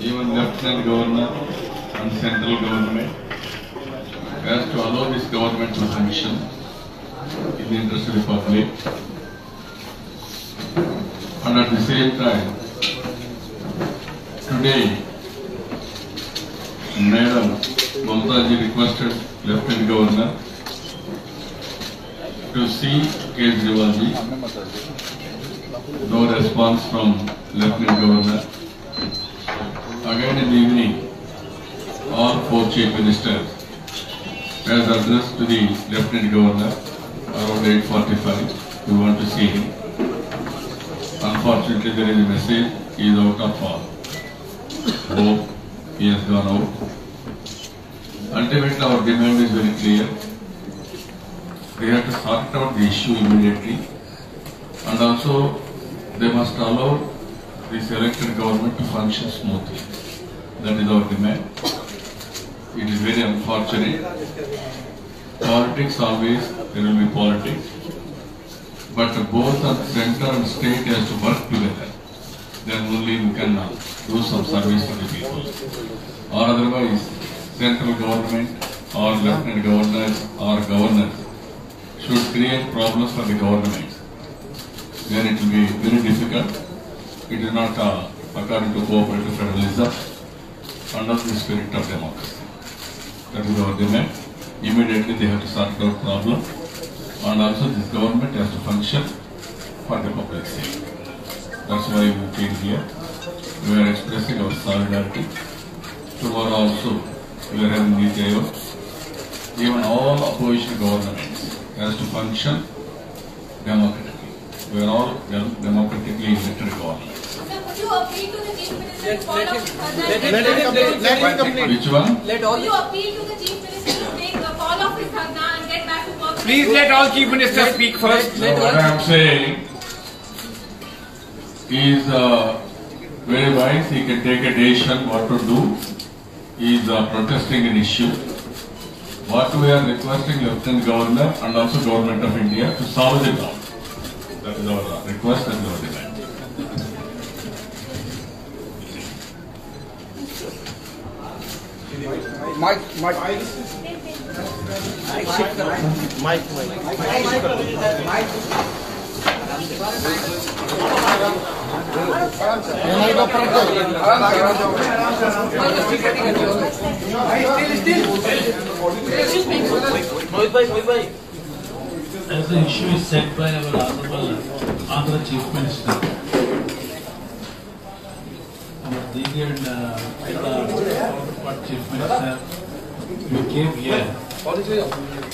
even Lieutenant Governor and central government has to allow this government to function in the interest of the public. And at the same time, today, Madam Mamtaji requested Lieutenant Governor to see Kejriwalji. No response from Lieutenant Governor. Again in the evening, all four chief ministers has addressed to the Lieutenant Governor around 8:45. We want to see him. Unfortunately, there is a message, he is out of hope, he has gone out. Ultimately, our demand is very clear. They have to sort out the issue immediately, and also they must allow this elected government to function smoothly. That is our demand. It is very unfortunate. Politics always, there will be politics. But both the center and state has to work together. Then only we can do some service to the people. Or otherwise, central government or lieutenant governors or governors should create problems for the government. Then it will be very difficult. It is not according to cooperative federalism under the spirit of democracy. That is our demand. Immediately they have to sort out problem, and also this government has to function for the public sake. That's why we came here. We are expressing our solidarity. Tomorrow also we are having Niti Aayog. Even all opposition governments has to function democratically. We are all democratically elected governments. Would you appeal to the Chief Minister to follow Let him complete. Which one? Would you appeal to the Chief Minister to take a fall off his dharna and get back to work? Please let all Chief Ministers speak first. So what I am saying is very wise. He can take a decision what to do. He is protesting an issue. What we are requesting Lieutenant Governor and also Government of India to solve it out. That is our request and our demand. Mike. As the issue is set by our Honorable Andhra Chief Minister, our delegate Chief Minister, we came here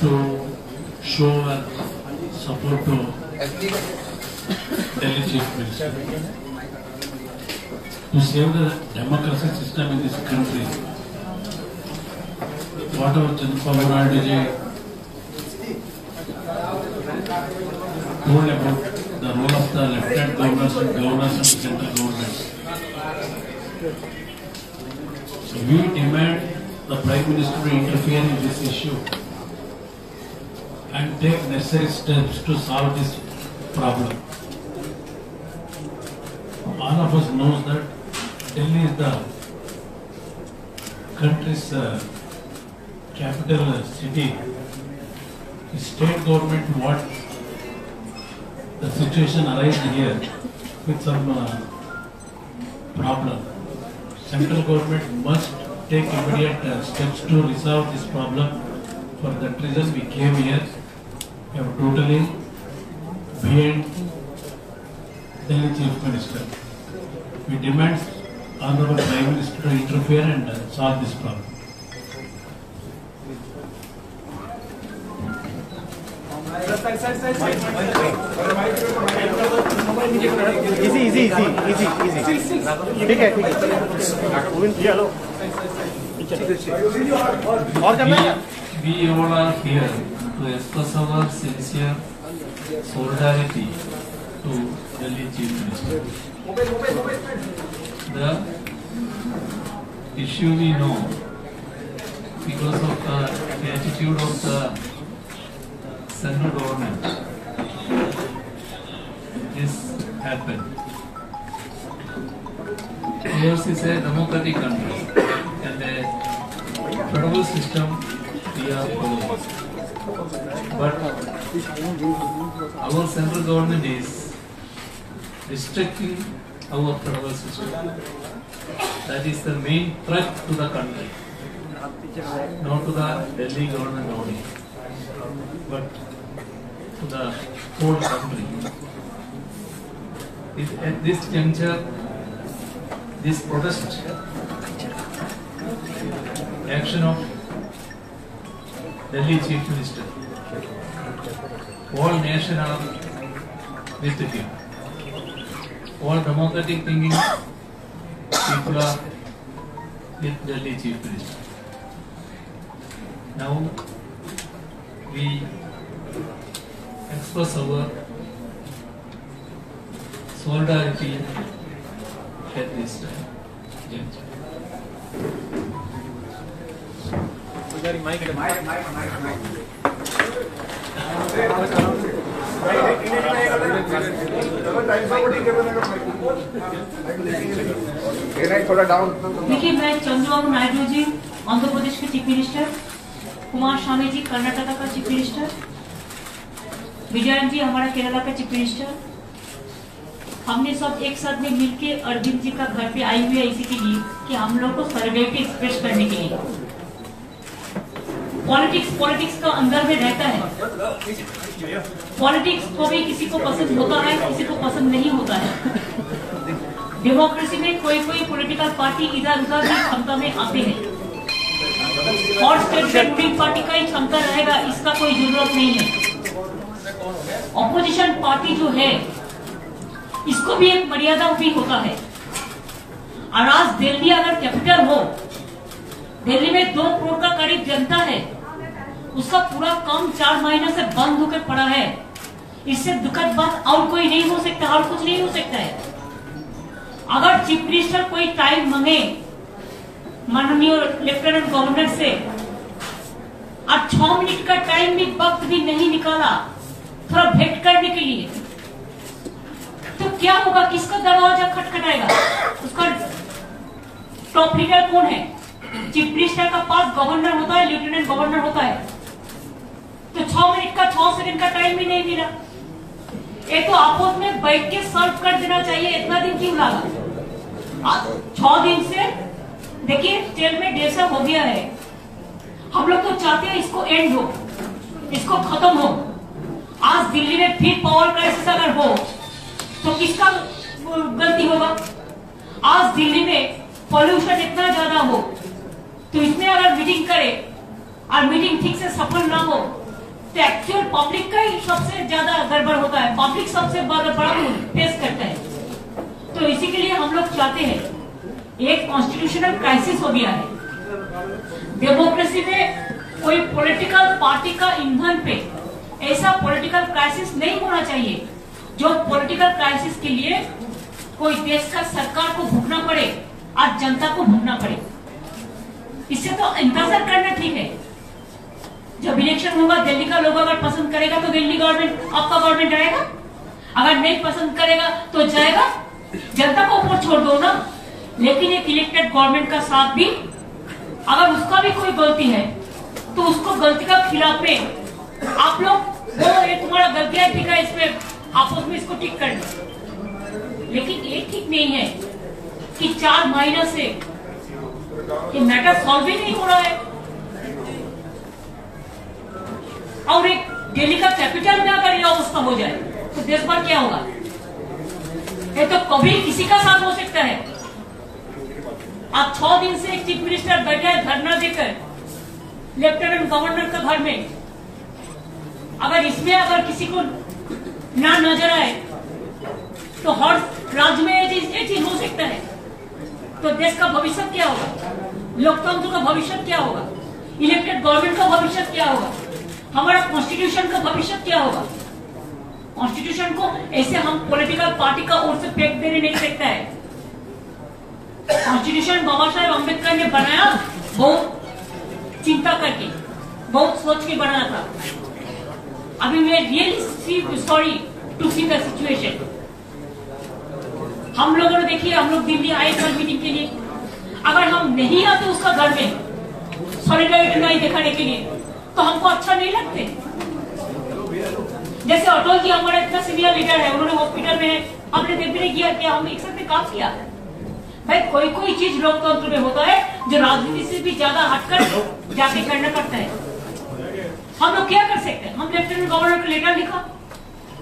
to show our support to Delhi Chief Minister to save the democracy system in this country. Whatever Chandrababu Naidu ji told about the role of the lieutenant governors and central government. We demand the Prime Minister to interfere in this issue and take necessary steps to solve this problem. All of us know that Delhi is the country's capital city. The state government what the situation arises here with some problem. Central government must take immediate steps to resolve this problem. For that reason we came here. We have totally behind Delhi Chief Minister. We demand Honorable Prime Minister to interfere and solve this problem. Easy. ठीक है hello और करना है We all are here to express our sincere solidarity to Delhi Chief Minister. The issue we know because of the attitude of the central government. This happened. We Yours is a democratic country and a federal system we are following. But our central government is restricting our federal system. That is the main threat to the country, not to the Delhi government only, but to the whole country. At this juncture, this protest action of Delhi Chief Minister, all nation are with him. All democratic thinking people are with Delhi Chief Minister. Now we express our solidarity at this time. थोड़ा down. देखिए, मैं चंद्रबाबू नायडू जी आंध्र प्रदेश के chief minister, Kumar Swami ji Karnataka का chief minister, Vijayan जी हमारा केरला का chief minister, हमने सब एक साथ में मिलके अरविंद जी का घर पे आई हुई है इसी के लिए कि हम लोग को सॉलिडेरिटी एक्सप्रेस करने के लिए। पॉलिटिक्स का अंदर में रहता है। पॉलिटिक्स को भी किसी को पसंद होता है, किसी को पसंद नहीं होता है। डेमोक्रेसी में कोई पॉलिटिकल पार्टी इधर उधर की क्षमता में आते हैं और स्टेट रूलिंग पार्टी का ही क्षमता रहेगा, इसका कोई जरूरत नहीं है। ऑपोजिशन पार्टी जो है इसको भी एक मर्यादा भी होता है। और आज दिल्ली अगर कैपिटल हो, दिल्ली में 2 करोड़ का करीब जनता है, उसका पूरा काम 4 महीने से बंद होकर पड़ा है। इससे दुखद बात और कोई नहीं हो सकता, और कुछ नहीं हो सकता है। अगर चीफ मिनिस्टर कोई टाइम मांगे माननीय लेफ्टिनेंट गवर्नर से और 6 मिनट का टाइम भी वक्त भी नहीं निकाला थोड़ा भेंट करने के लिए, तो क्या होगा? किसका दरवाजा खटखटाएगा? उसका टॉप लीडर कौन है? चीफ मिनिस्टर का पास गवर्नर होता है, लेफ्टिनेंट गवर्नर होता है। तो 6 मिनट का 6 सेकंड का टाइम भी नहीं मिला। ये तो आपस में बैठ के सॉल्व कर देना चाहिए। इतना दिन क्यों लगा? 6 दिन से देखिए जेल में 1.5 साल हो गया है। हम लोग तो चाहते हैं इसको एंड हो, इसको खत्म हो। आज दिल्ली में फिर पावर क्राइसिस अगर हो तो किसका गलती होगा? आज दिल्ली में पॉल्यूशन इतना ज्यादा हो तो इसमें अगर मीटिंग करे और मीटिंग ठीक से सफल ना हो तो एक्चुअल पब्लिक का ही सबसे ज्यादा गड़बड़ होता है। पब्लिक सबसे बड़ा फेस करता है। तो इसी के लिए हम लोग चाहते हैं, एक कॉन्स्टिट्यूशनल क्राइसिस हो गया है। डेमोक्रेसी में कोई पॉलिटिकल पार्टी का ईंधन पे ऐसा पॉलिटिकल क्राइसिस नहीं होना चाहिए जो पॉलिटिकल क्राइसिस के लिए कोई देश का सरकार को भुगतना पड़े और जनता को भुगतना पड़े। इससे तो इंतजार करना ठीक है। जब इलेक्शन होगा दिल्ली का लोग अगर पसंद करेगा तो दिल्ली गवर्नमेंट आपका गवर्नमेंट रहेगा, अगर नहीं पसंद करेगा तो जाएगा। जनता को ऊपर छोड़ दो ना। लेकिन एक इलेक्टेड गवर्नमेंट का साथ भी अगर उसका भी कोई गलती है तो उसको गलती का खिलाफ में आप लोग वो ये तुम्हारा गलतियां ठीक है, इसमें आपस में इसको ठीक कर दो। लेकिन ये ठीक नहीं है कि 4 महीने से ये मैटर सॉल्व ही नहीं हो रहा है। और एक दिल्ली का कैपिटल में अगर यह अवस्था हो जाए तो देश भर क्या होगा? ये तो कभी किसी का साथ हो सकता है। आज 6 दिन से एक चीफ मिनिस्टर बैठा है धरना देकर लेफ्टिनेंट गवर्नर का घर में। अगर इसमें अगर किसी को ना नजर आए तो हर राज्य में ये चीज हो सकता है। तो देश का भविष्य क्या होगा? लोकतंत्र का भविष्य क्या होगा? इलेक्टेड गवर्नमेंट का भविष्य क्या होगा? हमारा कॉन्स्टिट्यूशन का भविष्य क्या होगा? कॉन्स्टिट्यूशन को ऐसे हम पॉलिटिकल पार्टी का ओर से फेंक देने नहीं सकता है। कॉन्स्टिट्यूशन बाबा साहेब अम्बेडकर ने बनाया बहुत चिंता करके, बहुत सोच के बनाया था। अभी मैं really sorry to see the situation. हम लोगों ने देखिए, हम लोग दिल्ली आए कल मीटिंग के लिए, अगर हम नहीं आते उसका घर में सॉलिडारिटी नहीं दिखाने के लिए तो हमको अच्छा नहीं लगते। जैसे अटल जी हमारा इतना सीनियर लीडर है, उन्होंने हॉस्पिटल में हमने देख भी नहीं किया कि हम एक साथ में काम किया। भाई कोई कोई चीज लोकतंत्र में होता है जो राजनीति से भी ज्यादा हटकर जाके करना पड़ता है। हम लोग क्या कर सकते हैं? हम लेफ्टिनेंट गवर्नर को लेटर लिखा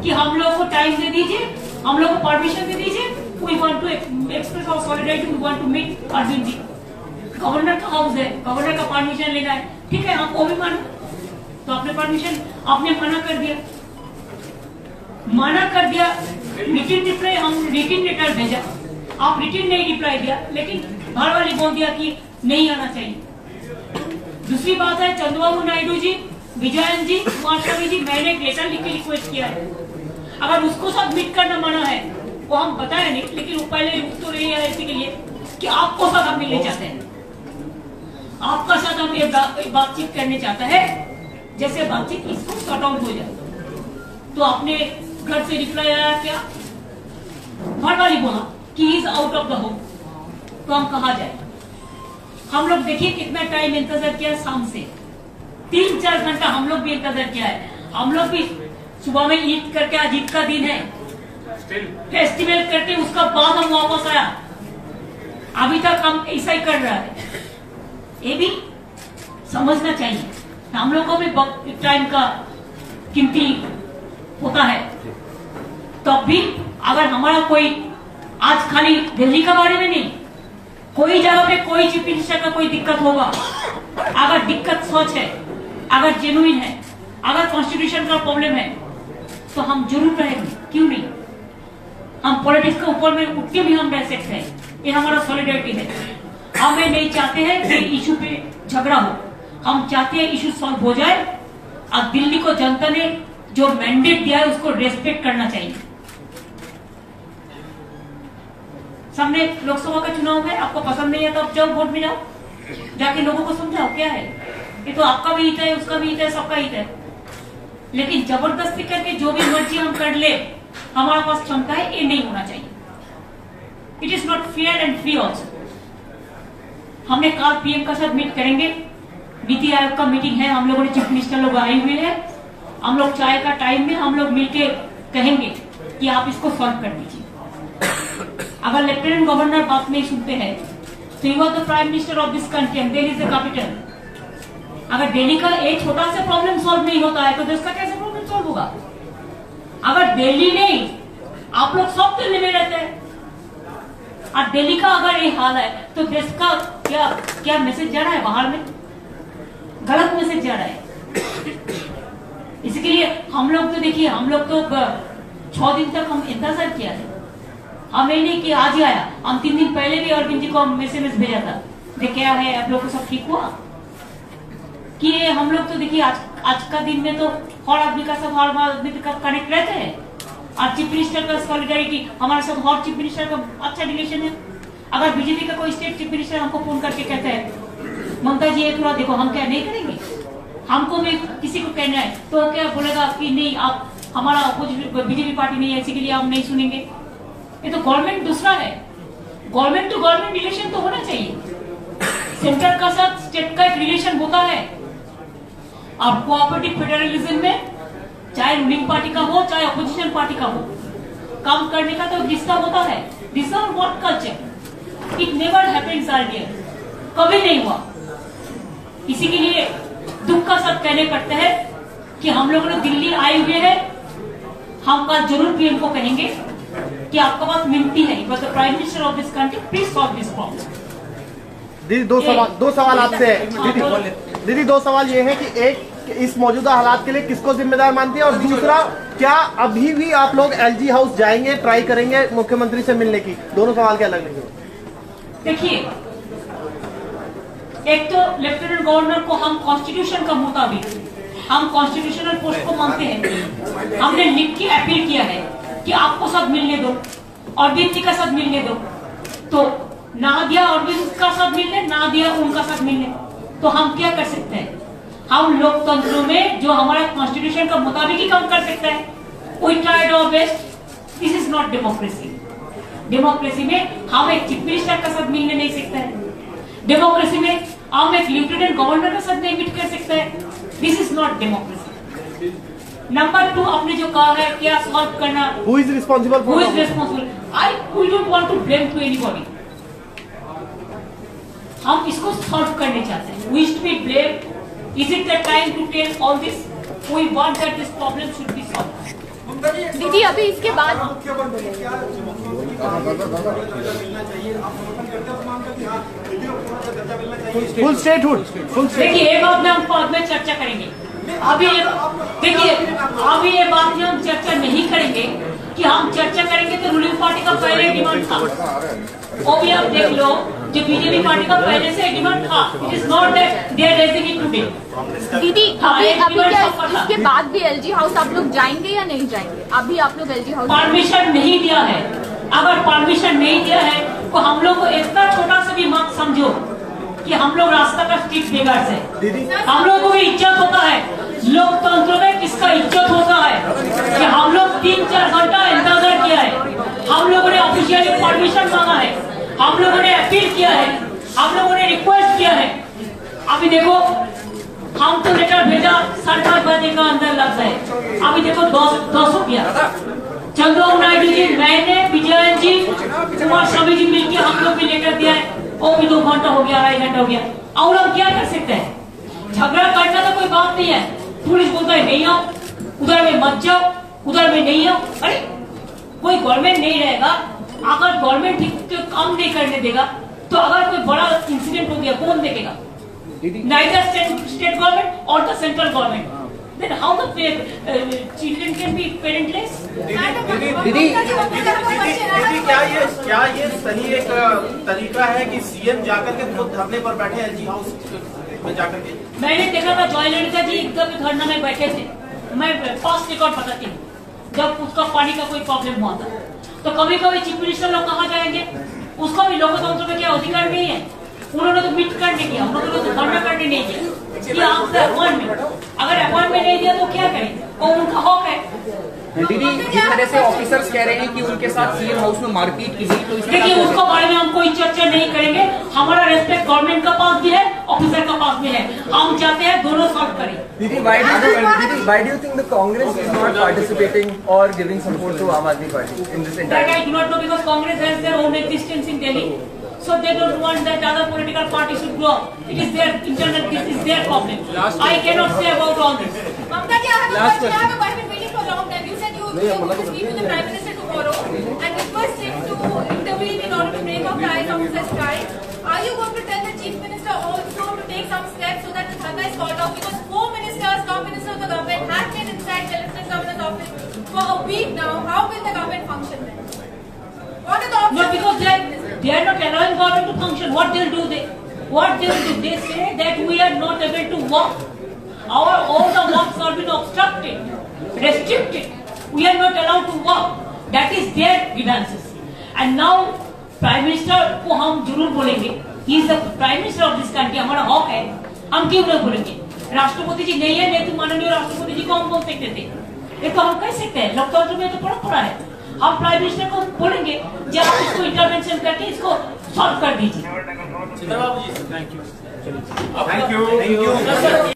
कि हम लोग को टाइम दे दीजिए, हम लोग को परमिशन दे दीजिए, we want to express our solidarity, we want to meet Arvind ji. Governor का हाउस है, गवर्नर का परमिशन लेना है, ठीक है, हम वो भी मानो। तो आपने परमिशन, आपने मना कर दिया, रिटन रिप्लाई, हम रिटन लेटर भेजा, आप रिटन नहीं रिप्लाई दिया, लेकिन बार बार बोल दिया कि नहीं आना चाहिए। दूसरी बात है, चंद्रबाबू नायडू जी, विजयन जी, कुमारस्वामी जी, मैंने एक लेटर लिख के रिक्वेस्ट किया है, अगर उसको सबमिट करना मना है वो हम बताए नहीं, लेकिन वो पहले रुक तो रही है इसी के लिए कि आपको साथ हम मिलने चाहते हैं, आपका साथ हम ये बातचीत करने चाहते हैं, जैसे बातचीत इसको सॉर्ट आउट हो जाए। तो आपने घर से रिप्लाई आया क्या? भरवाली बोला कि is out of the home. तो हम कहा जाए? हम लोग देखिए कितना टाइम इंतजार किया, शाम से 3-4 घंटा हम लोग भी इंतजार किया है। हम लोग भी सुबह में ईद करके, आज ईद का दिन है, फेस्टिवल करके उसका बाद हम वापस आया, अभी तक हम ऐसा ही कर रहा है। ये भी समझना चाहिए, हम लोग को भी टाइम का कीमती होता है। तब भी अगर हमारा कोई, आज खाली दिल्ली के बारे में नहीं, कोई जगह पे कोई चीफ मिनिस्टर का कोई दिक्कत होगा, अगर दिक्कत सच है, अगर जेन्युइन है, अगर कॉन्स्टिट्यूशन का प्रॉब्लम है, तो हम जरूर रहेंगे, क्यों नहीं। हम पॉलिटिक्स के ऊपर में उठ के भी हम रह सकते हैं, ये हमारा सॉलिडारिटी है। हम ये नहीं चाहते हैं कि इशू पे झगड़ा हो, हम चाहते हैं इशू सॉल्व हो जाए। अब दिल्ली को जनता ने जो मैंडेट दिया है उसको रेस्पेक्ट करना चाहिए। सामने लोकसभा का चुनाव है, आपको पसंद नहीं है तो आप जाओ वोट में जाओ, जाके लोगों को समझाओ क्या है, ये तो आपका भी हित है, उसका भी हित है, सबका हित है। लेकिन जबरदस्ती करके जो भी मर्जी हम कर ले, हमारे पास क्षमता है, ये नहीं होना चाहिए। It is not fair and free also. हमने कल पीएम का साथ मीट करेंगे, नीति आयोग का मीटिंग है, हम लोगों ने चीफ मिनिस्टर लोग आए हुए हैं, हम लोग चाय का टाइम में हम लोग मिलके कहेंगे कि आप इसको सॉल्व कर दीजिए। अगर लेफ्टिनेंट गवर्नर बात नहीं सुनते हैं तो you are the prime minister of this country and Delhi is the capital. अगर दिल्ली का एक छोटा सा प्रॉब्लम सॉल्व नहीं होता है तो देश का कैसे प्रॉब्लम सॉल्व होगा? अगर दिल्ली नहीं, आप लोग सब दिल्ली में रहते हैं, और दिल्ली का अगर ये हाल है तो देश का क्या मैसेज जा रहा है बाहर में? गलत मैसेज जा रहा है। इसके लिए हम लोग तो देखिए, हम लोग तो 6 दिन तक हम इंतजार किया है, हमें नहीं कि आज ही आया, हम 3 दिन पहले भी अरविंद जी को मैसेज भेजा था, देख क्या है, आप लोग को सब ठीक हुआ कि हम लोग तो देखिए आज का दिन में तो हर आदमी का सब हर आदमी का कनेक्ट रहते हैं, और चीफ मिनिस्टर का सॉलिडारिटी हमारे साथ, हर चीफ मिनिस्टर का अच्छा रिलेशन है। अगर बीजेपी का कोई स्टेट चीफ मिनिस्टर हमको फोन करके कहता है ममता जी ये थोड़ा देखो, हम क्या नहीं करेंगे? हमको भी किसी को कहना है तो क्या बोलेगा कि नहीं, आप हमारा बीजेपी पार्टी नहीं है, इसी के लिए हम नहीं सुनेंगे। ये तो गवर्नमेंट दूसरा है, गवर्नमेंट टू गवर्नमेंट रिलेशन तो होना चाहिए। सेंटर का साथ स्टेट का एक रिलेशन होता है, और कोऑपरेटिव फेडरलिज्म में चाहे रूलिंग पार्टी का हो चाहे अपोजिशन पार्टी का हो, काम करने का तो रिश्ता होता है। This our work culture, it never happens earlier, कभी नहीं हुआ। इसी के लिए दुख का साथ कहने पड़ता है कि हम लोग दिल्ली आए हुए हैं, हम बात जरूर पीएम को कहेंगे कि आपका बात मिलती है, but the prime minister of this country please solve this problem. दीदी दो सवाल आपसे है। दीदी 2 सवाल ये है कि एक, इस मौजूदा हालात के लिए किसको जिम्मेदार मानती है, और दूसरा, क्या अभी भी आप लोग एलजी हाउस जाएंगे, ट्राई करेंगे मुख्यमंत्री से मिलने की? दोनों सवाल क्या अलग लगे? देखिए, एक तो लेफ्टिनेंट गवर्नर को हम कॉन्स्टिट्यूशन का मुताबिक हम कॉन्स्टिट्यूशनल पोस्ट को मानते हैं, हमने लिख के अपील किया है कि आपको साथ मिलने दो, अरविंद जी का साथ मिलने दो, तो ना दिया अरविंद का साथ मिलने, ना दिया उनका साथ मिलने, तो हम क्या कर सकते हैं? हम लोकतंत्र में जो हमारा कॉन्स्टिट्यूशन का मुताबिक ही काम कर सकते हैं। We tried our best, this is not democracy. Democracy में हम एक चीफ मिनिस्टर का साथ मिलने नहीं सकता है, डेमोक्रेसी में हम एक लेफ्टिनेंट गवर्नर के साथ नहीं मीट कर सकता है। This is not democracy. Number 2, आपने जो कहा है क्या सॉल्व करना, Who is responsible for Who is responsible? We don't want to blame to anybody. हम इसको सॉल्व करने चाहते हैं। We should be blamed. Is it the time to tell all this? We want that this problem should be solved. दीदी अभी इसके बाद full statehood? देखिए ये बात में हम बाद में चर्चा करेंगे। देखिए अभी ये बात में हम चर्चा नहीं करेंगे कि हम चर्चा करेंगे तो रूलिंग पार्टी का पहले डिमांड था, वो भी आप देख लो, जो बीजेपी पार्टी का पहले से डिमांड था। It is not that they are raising it today. दीदी अभी एक अभी डिमांड क्या सफल था। इसके बाद भी एलजी हाउस आप लोग जाएंगे या नहीं जाएंगे? अभी आप लोग एलजी हाउस परमिशन नहीं दिया है। अगर परमिशन नहीं दिया है तो हम लोग को इतना छोटा सा भी मत समझो कि हम लोग रास्ता का स्ट्रीट बेगर से, हम लोग को भी इज्जत होता है। लोकतंत्र में किसका इज्जत होता है कि हम लोग 3-4 घंटा इंतजार किया है, हम लोगों ने ऑफिशियली परमिशन मांगा है, हम लोगों ने अपील किया है, हम लोगों ने रिक्वेस्ट किया है। अभी देखो हम तो लेटर भेजा 7:30 बजे का अंदर लगता है, अभी देखो 10 हो गया। चंद्रबाबू नायडू जी, मैंने, विजयन जी, कुमार स्वामी जी मिलकर हम लोग भी लेटर दिया है, वो भी 2 घंटा हो गया, 2.5 घंटा हो गया। और हम क्या कर सकते हैं? झगड़ा करना तो कोई बात नहीं है। पुलिस बोलता है नहीं आओ, उधर में मत जाओ, उधर में नहीं आओ। अरे कोई गवर्नमेंट नहीं रहेगा, अगर गवर्नमेंट ठीक काम नहीं करने देगा तो अगर कोई बड़ा इंसिडेंट हो गया कौन देखेगा? Neither state government or the central government. Then how the children can be parentless? दीदी क्या ये सही एक तरीका है कि सीएम जाकर के खुद धरने पर बैठे एलजी हाउस में जाकर के? मैंने देखा था जॉय ललिता जी एकदम धरना में बैठे थे। मैं फास्ट रिकॉर्ड बताती हूँ, जब उसका पानी का कोई प्रॉब्लम हुआ था तो कभी कभी चीफ मिनिस्टर लोग कहाँ जाएंगे? उसका भी लोकतंत्र में क्या अधिकार नहीं है? उन्होंने तो मीट करने किया, उन्होंने तो धरना करने नहीं किया कि आपसे अपॉइंटमेंट, अगर अपॉइंटमेंट नहीं दिया तो क्या करें? वो उनका हक है। दीदी जिस तरह से ऑफिसर्स कह रहे हैं कि उनके साथ सीएम हाउस में मारपीट की गई, तो देखिए उसके बारे में हम कोई चर्चा नहीं करेंगे। हमारा रेस्पेक्ट गवर्नमेंट का पास भी है, ऑफिसर का पास भी है। हम चाहते हैं दोनों सॉल्व करें। Didi, why do you think the Congress is not participating or giving support to Aam Aadmi Party in this entire? That I do not know, because Congress has their own existence in Delhi, so they don't want that other political parties should grow. It is their internal, this is their problem. I cannot say about all this. Mamta ji, I have a question. I have been waiting for a long time. You said you will speak with the Prime Minister tomorrow and request him to intervene in order to break up the ice officers' strike. Are you going to tell the Chief Minister also to take some steps so that the dharna is called off? Because 4 ministers, top ministers of the government have been inside the Lieutenant Governor's office for a week now. How will the government function then? What are the options? No, because they are not allowing government to function. What they'll do? They say that we are not able to work. All the works are been obstructed, restricted. We are not allowed to work. That is their grievances. And now prime minister को हम जरूर बोलेंगे, he is the prime minister of this country, हमारा हक है, हम क्यों नहीं बोलेंगे? राष्ट्रपति जी नहीं है, नहीं तो माननीय राष्ट्रपति जी को हम बोल सकते थे, ये तो हम कह सकते हैं। लोकतंत्र में तो पड़ा है। हम प्राइम मिनिस्टर को बोलेंगे जब आप इसको इंटरवेंशन करके इसको सॉल्व कर दीजिए। Thank you.